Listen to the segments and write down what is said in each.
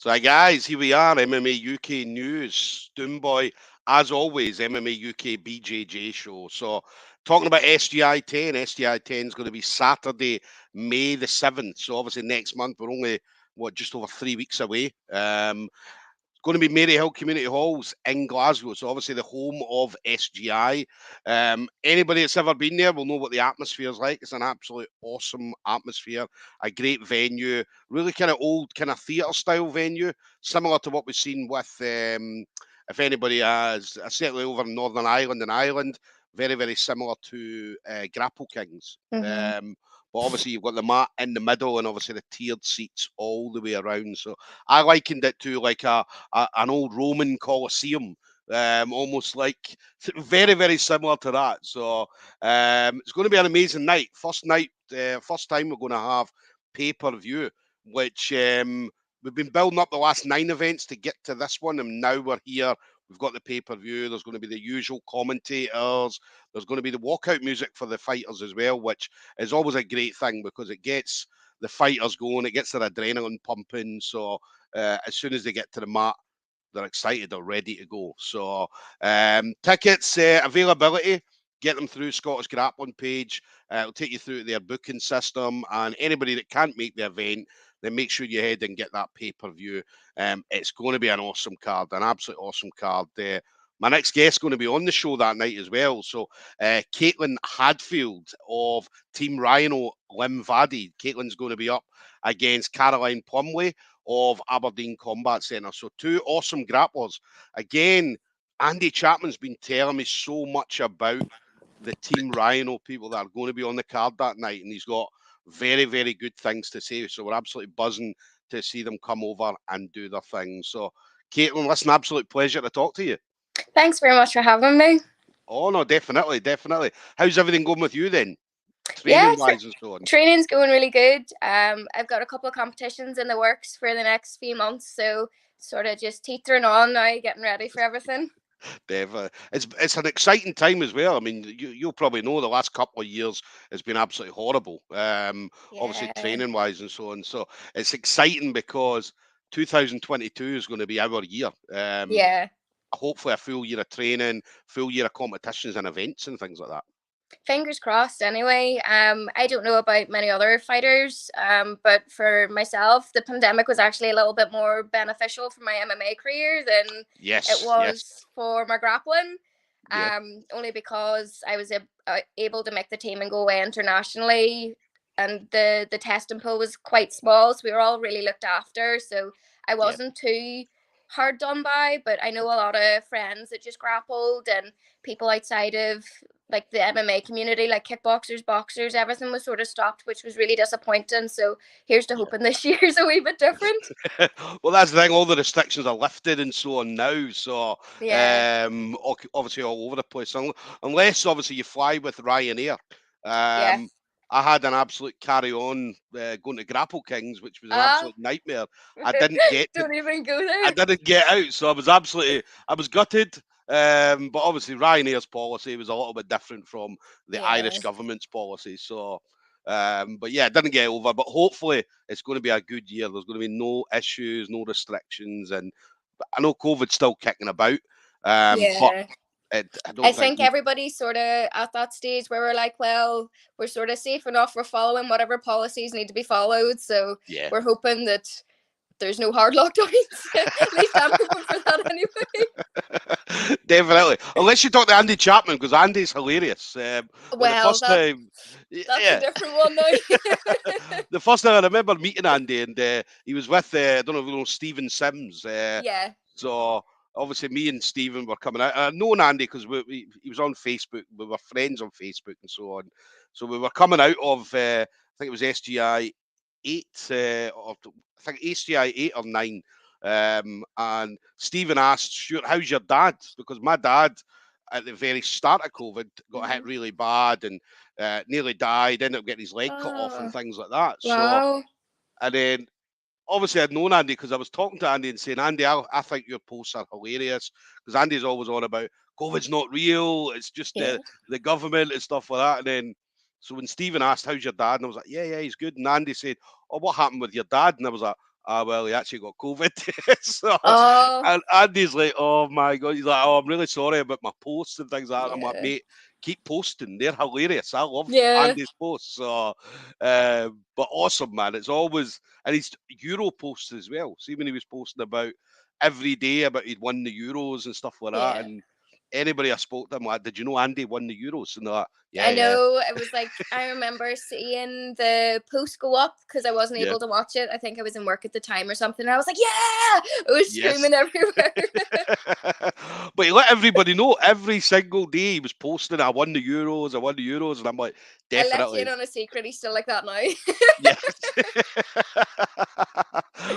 So, hi guys, here we are, MMA UK News, Stoomboy, as always, MMA UK BJJ show. So, talking about SGI10, SGI10 is going to be Saturday, May the 7th. So, obviously, next month, we're only, just over 3 weeks away. Going to be Maryhill Community Halls in Glasgow. So obviously the home of SGI. Anybody that's ever been there will know what the atmosphere is like. It's an absolute awesome atmosphere, a great venue, really kind of old kind of theatre style venue, similar to what we've seen with, if anybody has, certainly over in Northern Ireland and Ireland, very, very similar to Grapple Kings. But obviously you've got the mat in the middle and obviously the tiered seats all the way around. So I likened it to like an old Roman Colosseum, almost like very, very similar to that. So it's going to be an amazing night. First time we're going to have pay-per-view, which we've been building up the last 9 events to get to this one, and now we're here. We've got the pay-per-view. There's going to be the usual commentators. There's going to be the walkout music for the fighters as well, which is always a great thing because it gets the fighters going. It gets their adrenaline pumping. So as soon as they get to the mat, they're excited. They're ready to go. So tickets availability, get them through Scottish Grappling page. It'll take you through their booking system. And anybody that can't make the event, then make sure you head and get that pay-per-view. It's going to be an awesome card, an absolute awesome card. My next guest is going to be on the show that night as well. So Caitlyn Hadfield of Team Ryano Limavady. Caitlyn's going to be up against Caroline Plumley of Aberdeen Combat Centre. So 2 awesome grapplers. Again, Andy Chapman's been telling me so much about the Team Ryano people that are going to be on the card that night, and he's got very, very good things to say. So we're absolutely buzzing to see them come over and do their thing. So, Caitlyn, listen, absolute pleasure to talk to you. Thanks very much for having me. Oh, no, definitely, definitely. How's everything going with you then? Training-wise and so on. Training's going really good. I've got a couple of competitions in the works for the next few months, so sort of just teetering on now, getting ready for everything. Definitely. It's an exciting time as well. I mean, you'll probably know the last couple of years has been absolutely horrible. Obviously training wise and so on. So it's exciting because 2022 is going to be our year. Hopefully a full year of training, full year of competitions and events and things like that. Fingers crossed anyway. I don't know about many other fighters, but for myself, the pandemic was actually a little bit more beneficial for my MMA career than it was for my grappling. Only because I was able to make the team and go away internationally, and the testing pool was quite small, so we were all really looked after. So I wasn't too hard done by, but I know a lot of friends that just grappled and people outside of like the MMA community, like kickboxers, boxers, everything was sort of stopped, which was really disappointing. So here's to hoping this year's a wee bit different. Well, that's the thing, all the restrictions are lifted and so on now. So obviously all over the place. Unless obviously you fly with Ryanair. I had an absolute carry-on going to Grapple Kings, which was an absolute nightmare. I didn't get Don't even go there. I didn't get out, so I was gutted. But obviously Ryanair's policy was a little bit different from the Irish government's policy. So, but yeah, I didn't get over. But hopefully it's going to be a good year. There's going to be no issues, no restrictions, and I know COVID's still kicking about. But I think everybody's sort of at that stage where we're like, well, we're sort of safe enough. We're following whatever policies need to be followed. So we're hoping that there's no hard lockdowns. At least I'm hoping for that anyway. Definitely. Unless you talk to Andy Chapman, because Andy's hilarious. Well, that's a different one now. The first time I remember meeting Andy, and he was with, I don't know if you know Stephen Sims. So obviously me and Stephen were coming out. I've known Andy because he was on Facebook. We were friends on Facebook and so on. So we were coming out of, I think it was SGI 8, or I think SGI 8 or 9. And Stephen asked, Stuart, how's your dad? Because my dad, at the very start of COVID, got hit really bad and nearly died, ended up getting his leg cut off and things like that. Wow. So, and then obviously I'd known Andy because I was talking to Andy and saying, Andy, I think your posts are hilarious, because Andy's always on about COVID's not real, it's just the government and stuff like that. And then, so when Stephen asked, how's your dad? And I was like, yeah, he's good. And Andy said, oh, what happened with your dad? And I was like, well, he actually got COVID. So, and Andy's like, oh my God. He's like, oh, I'm really sorry about my posts and things like that. I'm like, mate, keep posting. They're hilarious. I love Andy's posts. So, but awesome, man. It's always, and he's Euro posts as well. See, when he was posting about every day about he'd won the Euros and stuff like that. And anybody I spoke to, I'm like, did you know Andy won the Euros? And they're like, I know. It was like, I remember seeing the post go up because I wasn't able to watch it. I think I was in work at the time or something. And I was like, yeah! I was screaming everywhere. But he let everybody know every single day he was posting, I won the Euros. And I'm like, definitely. I let you in on a secret. He's still like that now. Yes.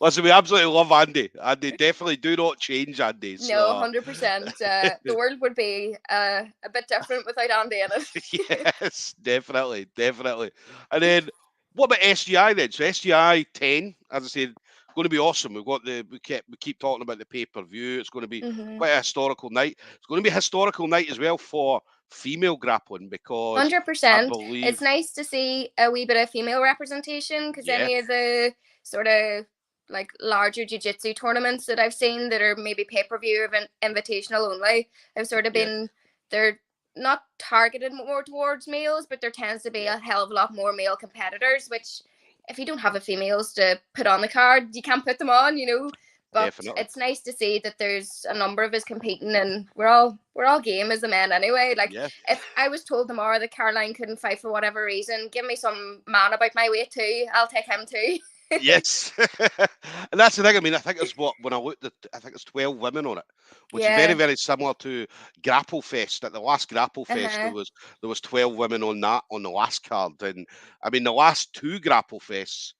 Listen, we absolutely love Andy. Andy, definitely do not change Andy. So. No, 100%. The world would be a bit different without Andy in it. Yes, definitely. And then what about SGI then? So SGI10, as I said, going to be awesome. We keep talking about the pay-per-view. It's going to be quite a historical night. It's going to be a historical night as well for female grappling because 100%. It's nice to see a wee bit of female representation because any of the sort of like larger jiu-jitsu tournaments that I've seen that are maybe pay-per-view or invitational only have sort of been, they're not targeted more towards males, but there tends to be a hell of a lot more male competitors, which if you don't have a females to put on the card, you can't put them on, you know. But it's nice to see that there's a number of us competing, and we're all game as a men anyway. Like if I was told tomorrow that Caroline couldn't fight for whatever reason, give me some man about my weight too. I'll take him too. Yes. And that's the thing. I mean, I think it's when I looked at, I think it's 12 women on it, which is very, very similar to Grapple Fest. At the last Grapple Fest, there was 12 women on the last card. And I mean, the last two Grapple Fests,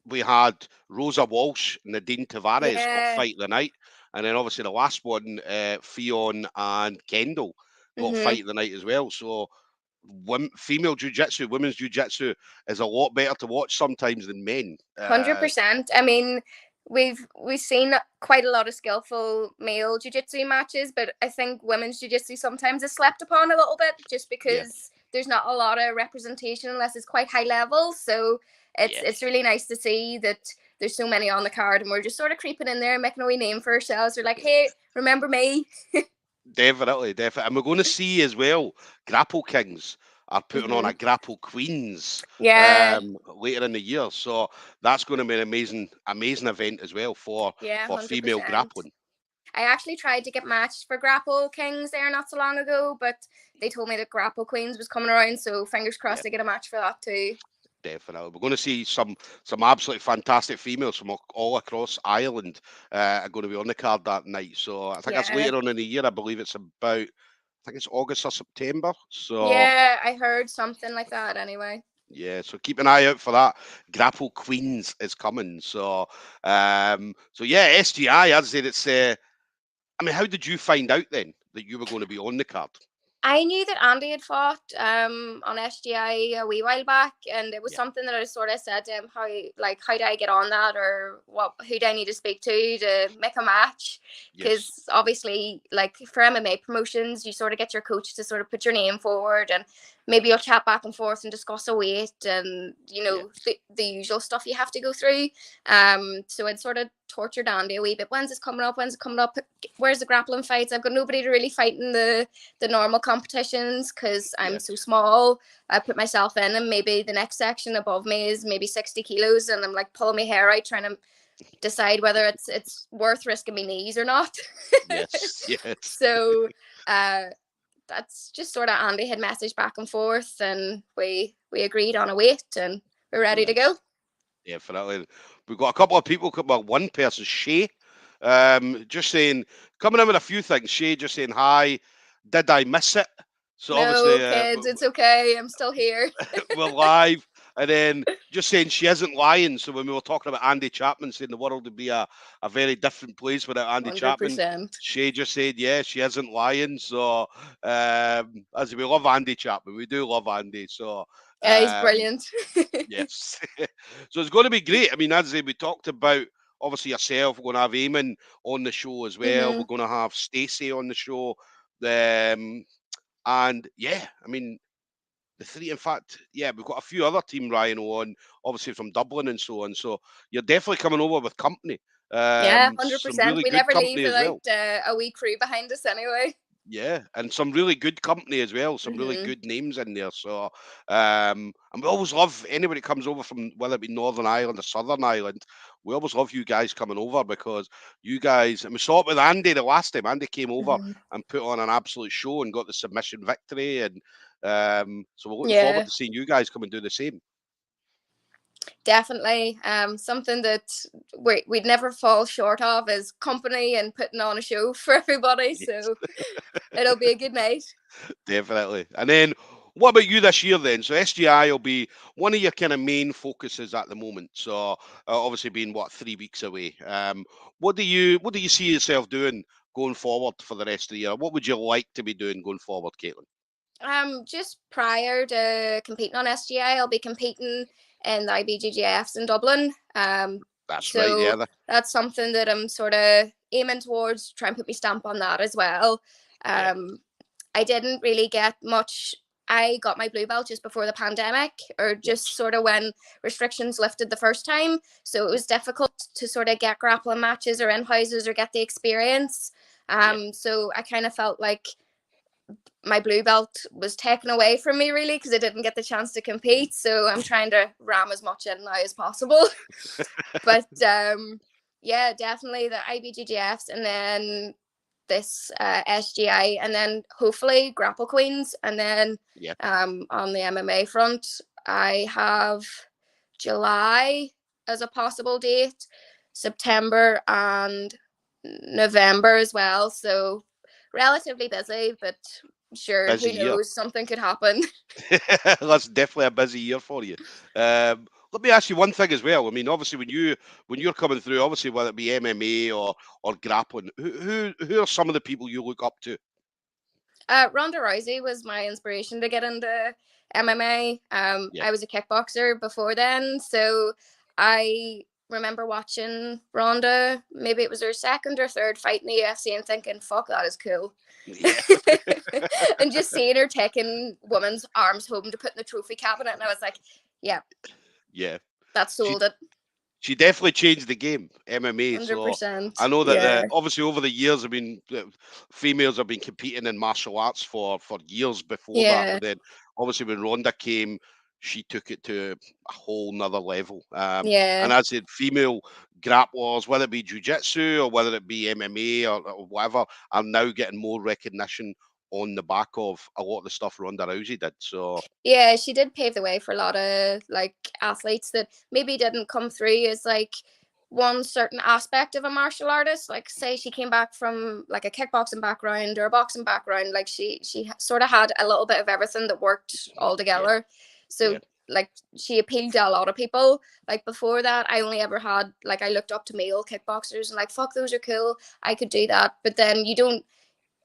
we had Rosa Walsh and Nadine Tavares got fight of the night. And then obviously the last one, Fionn and Kendall got fight of the night as well. So female jiu-jitsu, women's jiu-jitsu is a lot better to watch sometimes than men. 100%. I mean, we've seen quite a lot of skillful male jiu-jitsu matches, but I think women's jiu-jitsu sometimes is slept upon a little bit just because there's not a lot of representation unless it's quite high level. So it's really nice to see that there's so many on the card and we're just sort of creeping in there, making a wee name for ourselves. We're like, hey, remember me? Definitely. And we're going to see as well, Grapple Kings are putting on a Grapple Queens later in the year. So that's going to be an amazing event as well for female grappling. I actually tried to get matched for Grapple Kings there not so long ago, but they told me that Grapple Queens was coming around. So fingers crossed I get a match for that too. Definitely. We're going to see some absolutely fantastic females from all across Ireland are going to be on the card that night. So I think that's later on in the year. I believe it's about, I think it's August or September. So yeah, I heard something like that anyway. Yeah, so keep an eye out for that. Grapple Queens is coming. So SGI, as I said, it's I mean, how did you find out then that you were going to be on the card? I knew that Andy had fought on SGI a wee while back, and it was something that I sort of said to him, how do I get on that, or who do I need to speak to make a match? Because obviously, like for MMA promotions, you sort of get your coach to sort of put your name forward, and maybe you'll chat back and forth and discuss a weight and the usual stuff you have to go through. So I'd sort of tortured Andy a wee bit. When's it coming up? Where's the grappling fights? I've got nobody to really fight in the normal competitions because I'm so small. I put myself in, and maybe the next section above me is maybe 60 kilos, and I'm like pulling my hair out trying to decide whether it's worth risking my knees or not. Yes. So that's just sort of Andy had messaged back and forth, and we agreed on a weight, and we're ready to go. Definitely. We've got a couple of people, one person, Shay, just saying, coming in with a few things. Shay just saying, hi, did I miss it? So no, obviously, kids, it's okay. I'm still here. We're live. And then just saying she isn't lying. So when we were talking about Andy Chapman, saying the world would be a very different place without Andy 100%. Chapman, Shay just said, she isn't lying. So as we love Andy Chapman, we do love Andy. So he's brilliant. Yes. So it's going to be great. I mean, as I say, we talked about obviously yourself. We're going to have Eamon on the show as well. We're going to have Stacey on the show. And I mean, The three, in fact, yeah, we've got a few other Team Ryano on, obviously from Dublin and so on. So you're definitely coming over with company. Yeah, Some 100%. really We good never leave company as without well. a wee crew behind us anyway. Yeah, and some really good company as well. Some really good names in there. So, and we always love anybody that comes over from, whether it be Northern Ireland or Southern Ireland. We always love you guys coming over, because you guys, and we saw it with Andy the last time. Andy came over and put on an absolute show and got the submission victory. And so we're looking forward to seeing you guys come and do the same. Definitely. Something that we'd never fall short of is company and putting on a show for everybody. Yes. So it'll be a good night. Definitely. And then, what about you this year then? So SGI will be one of your kind of main focuses at the moment. So obviously being 3 weeks away. What do you see yourself doing going forward for the rest of the year? What would you like to be doing going forward, Caitlyn? Just prior to competing on SGI, I'll be competing in the IBJJFs in Dublin. That's right, yeah. That's something that I'm sort of aiming towards, try and put my stamp on that as well. I didn't really get much. I got my blue belt just before the pandemic, or just sort of when restrictions lifted the first time. So it was difficult to sort of get grappling matches or in-houses or get the experience. So I kind of felt like my blue belt was taken away from me, really, because I didn't get the chance to compete. So I'm trying to ram as much in now as possible. But yeah, definitely the IBJJFs, and then this SGI, and then hopefully Grapple Queens, and then on the MMA front, I have July as a possible date, September and November as well. So relatively busy, but sure, busy who knows? Year. Something could happen. That's definitely a busy year for you. Let me ask you one thing as well. I mean, obviously, when you're coming through, obviously whether it be MMA or grappling, who are some of the people you look up to? Ronda Rousey was my inspiration to get into MMA. I was a kickboxer before then, so I remember watching Ronda. Maybe it was her second or third fight in the UFC, and thinking, "Fuck, that is cool." Yeah. And just seeing her taking women's arms home to put in the trophy cabinet, and I was like, "Yeah, that sold it." She definitely changed the game, MMA. 100%. So I know that obviously over the years, I mean, females have been competing in martial arts for years before that. But then obviously when Ronda came, she took it to a whole nother level. And as I said, female grapplers, whether it be jiu-jitsu or whether it be MMA or whatever, are now getting more recognition on the back of a lot of the stuff Ronda Rousey did. So yeah, she did pave the way for a lot of like athletes that maybe didn't come through as like one certain aspect of a martial artist. Like say she came back from like a kickboxing background or a boxing background, like she sort of had a little bit of everything that worked all together. So like she appealed to a lot of people. Like before that, I only ever had, like, I looked up to male kickboxers and like, fuck, those are cool, I could do that. But then you don't,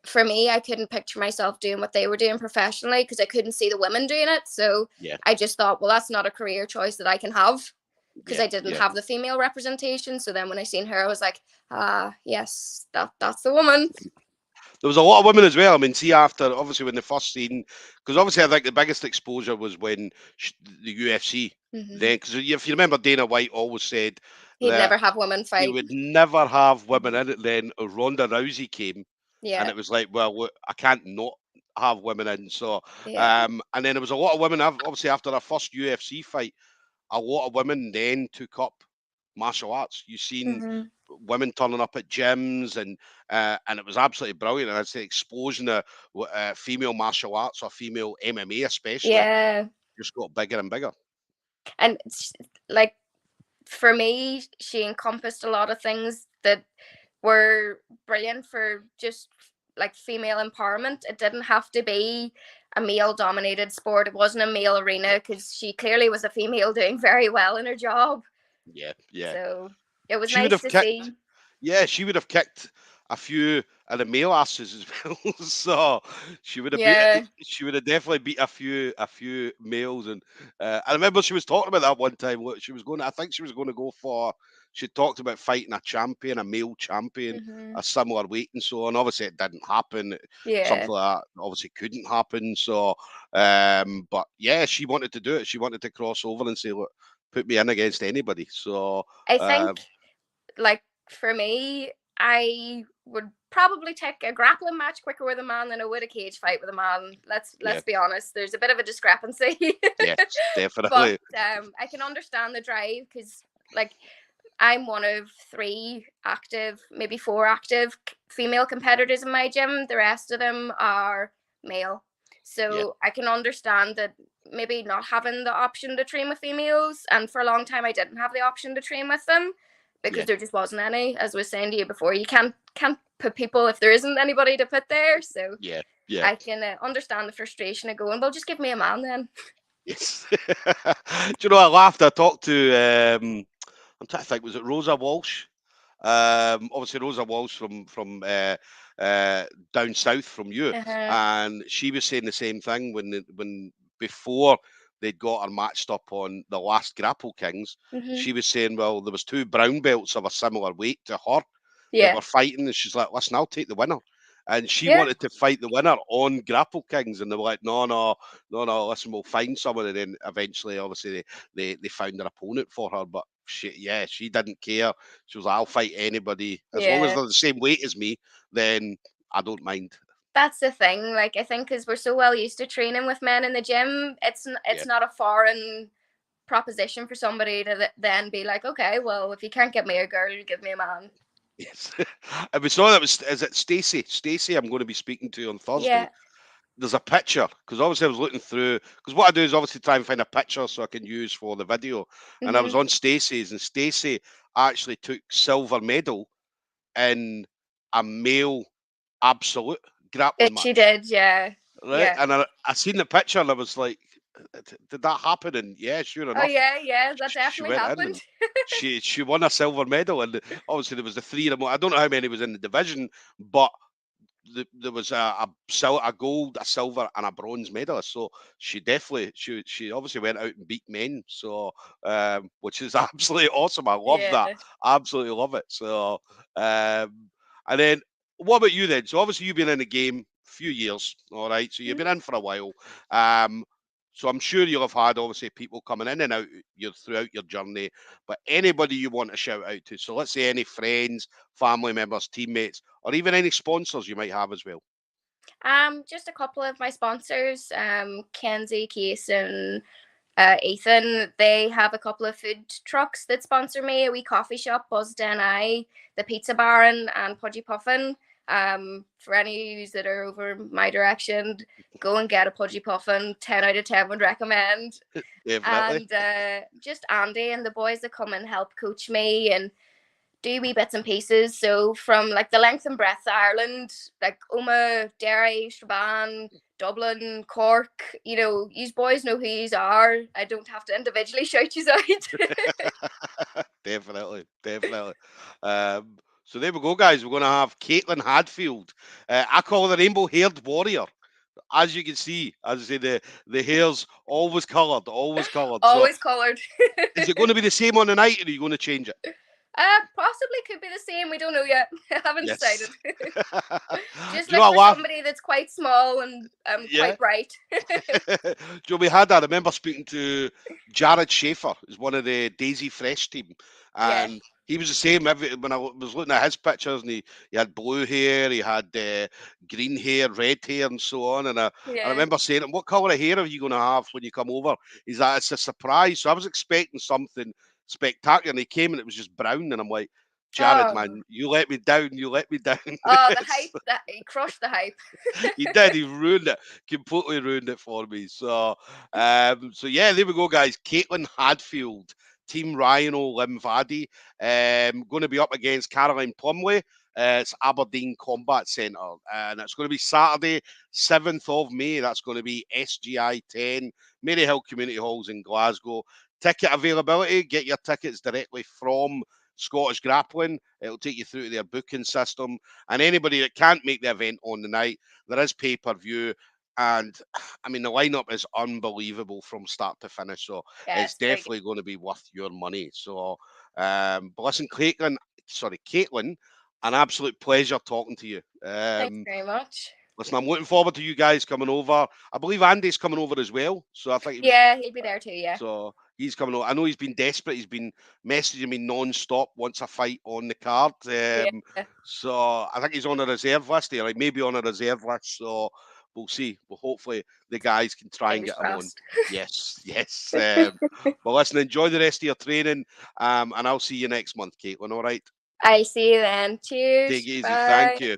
for me, I couldn't picture myself doing what they were doing professionally because I couldn't see the women doing it. So I just thought, well, that's not a career choice that I can have, because I didn't have the female representation. So then when I seen her, I was like, yes, that's the woman. There was a lot of women as well. I mean, see, after obviously when the first scene, because obviously I think the biggest exposure was when the UFC. Then, because if you remember, Dana White always said he'd never have women fight. He would never have women in it. Then Ronda Rousey came, and it was like, well, look, I can't not have women in. So, and then there was a lot of women. Obviously, after our first UFC fight, a lot of women then took up martial arts. You've seen women turning up at gyms, and it was absolutely brilliant. And I'd say explosion of female martial arts, or female MMA especially, just got bigger and bigger. And like for me, she encompassed a lot of things that were brilliant for just like female empowerment. It didn't have to be a male dominated sport. It wasn't a male arena, because she clearly was a female doing very well in her job. Yeah. So it was nice to see. Yeah, she would have kicked a few of the male asses as well. So she would have she would have definitely beat a few males. And I remember she was talking about that one time. She was going, I think she was going to go for she talked about fighting a champion, a male champion, a similar weight and so on. Obviously, it didn't happen. Something like that obviously couldn't happen. So, but yeah, she wanted to do it. She wanted to cross over and say, look, put me in against anybody. So I think, like, for me, I would probably take a grappling match quicker with a man than I would a cage fight with a man. Let's be honest. There's a bit of a discrepancy. Yes, But definitely. I can understand the drive because, like, I'm one of 3 active, maybe 4 active female competitors in my gym. The rest of them are male. So I can understand that maybe not having the option to train with females. And for a long time, I didn't have the option to train with them because there just wasn't any. As I was saying to you before, you can't put people if there isn't anybody to put there. So I can understand the frustration of going, well, just give me a man then. Yes. Do you know, I laughed. I talked to, I'm trying to think, was it Rosa Walsh? Obviously Rosa Walsh from down south from you, and she was saying the same thing when before they'd got her matched up on the last Grapple Kings. She was saying, well, there was 2 brown belts of a similar weight to her that were fighting, and she's like, listen, I'll take the winner. And she wanted to fight the winner on Grapple Kings, and they were like, no, listen, we'll find someone. And then eventually, obviously, they found an opponent for her. But she didn't care. She was like, I'll fight anybody. As long as they're the same weight as me, then I don't mind. That's the thing. Like, I think because we're so well used to training with men in the gym, it's not a foreign proposition for somebody to then be like, okay, well, if you can't get me a girl, you give me a man. Yes. And we saw that is it Stacey? Stacey, I'm going to be speaking to on Thursday. Yeah. There's a picture, because obviously I was looking through, because what I do is obviously try and find a picture so I can use for the video. And I was on Stacey's, and Stacey actually took silver medal in a male absolute grappling match. She did, yeah. Right? Yeah. And I seen the picture and I was like, did that happen? And yeah, sure enough. Oh yeah, that definitely happened. she won a silver medal, and obviously there was the 3 of them. I don't know how many was in the division, but there was a gold, a silver, and a bronze medalist. So she definitely, she obviously went out and beat men. So which is absolutely awesome. I love that. Absolutely love it. So and then what about you then? So obviously you've been in the game a few years, all right. So you've been in for a while. So I'm sure you'll have had obviously people coming in and out throughout your journey, but anybody you want to shout out to. So let's say any friends, family members, teammates, or even any sponsors you might have as well. Just a couple of my sponsors, Kenzie, Case, and Ethan. They have a couple of food trucks that sponsor me. A wee coffee shop, Buzzed NI, the Pizza Baron, and Pudgy Puffin. For any of you that are over my direction, go and get a Pudgy Puffin. 10 out of 10 would recommend. Definitely. And just Andy and the boys that come and help coach me and do wee bits and pieces. So from like the length and breadth of Ireland, like Oma, Derry, Strabane, Dublin, Cork, you boys know who you are. I don't have to individually shout you out. Definitely. So there we go, guys. We're going to have Caitlyn Hadfield. I call her the rainbow-haired warrior. As you can see, as I say, the hair's always coloured, Always so, coloured. Is it going to be the same on the night, or are you going to change it? Possibly could be the same. We don't know yet. I haven't decided. Just look for somebody that's quite small and quite bright. Joe, we had, I remember speaking to Jared Schaefer, who's one of the Daisy Fresh team, and he was the same. When I was looking at his pictures, and he had blue hair, he had green hair, red hair, and so on. And I remember saying, "What colour of hair are you going to have when you come over?" He's like, "It's a surprise." So I was expecting something spectacular, and he came and it was just brown, and I'm like, Jared, man, you let me down. Oh, the hype! He crushed the hype. He did. He ruined it. Completely ruined it for me. So, yeah, there we go, guys. Caitlyn Hadfield, Team Ryano Limavady, going to be up against Caroline Plumley. It's Aberdeen Combat Centre, and it's going to be Saturday, 7th of May. That's going to be SGI10, Maryhill Community Halls in Glasgow. Ticket availability, get your tickets directly from Scottish Grappling. It'll take you through to their booking system. And anybody that can't make the event on the night, there is pay-per-view. And I mean, the lineup is unbelievable from start to finish. So it's definitely going to be worth your money. So But listen, Caitlyn, an absolute pleasure talking to you. Thanks very much. Listen, I'm looking forward to you guys coming over. I believe Andy's coming over as well. So I think he'll be there too. Yeah. So he's coming over. I know he's been desperate. He's been messaging me non-stop once a fight on the card. So I think he's on a reserve list here, like maybe on a reserve list. So we'll see. Well, hopefully the guys can try and get him on. Yes. But listen, enjoy the rest of your training, and I'll see you next month, Caitlyn. All right. I see you then. Cheers. Take it easy. Bye. Thank you.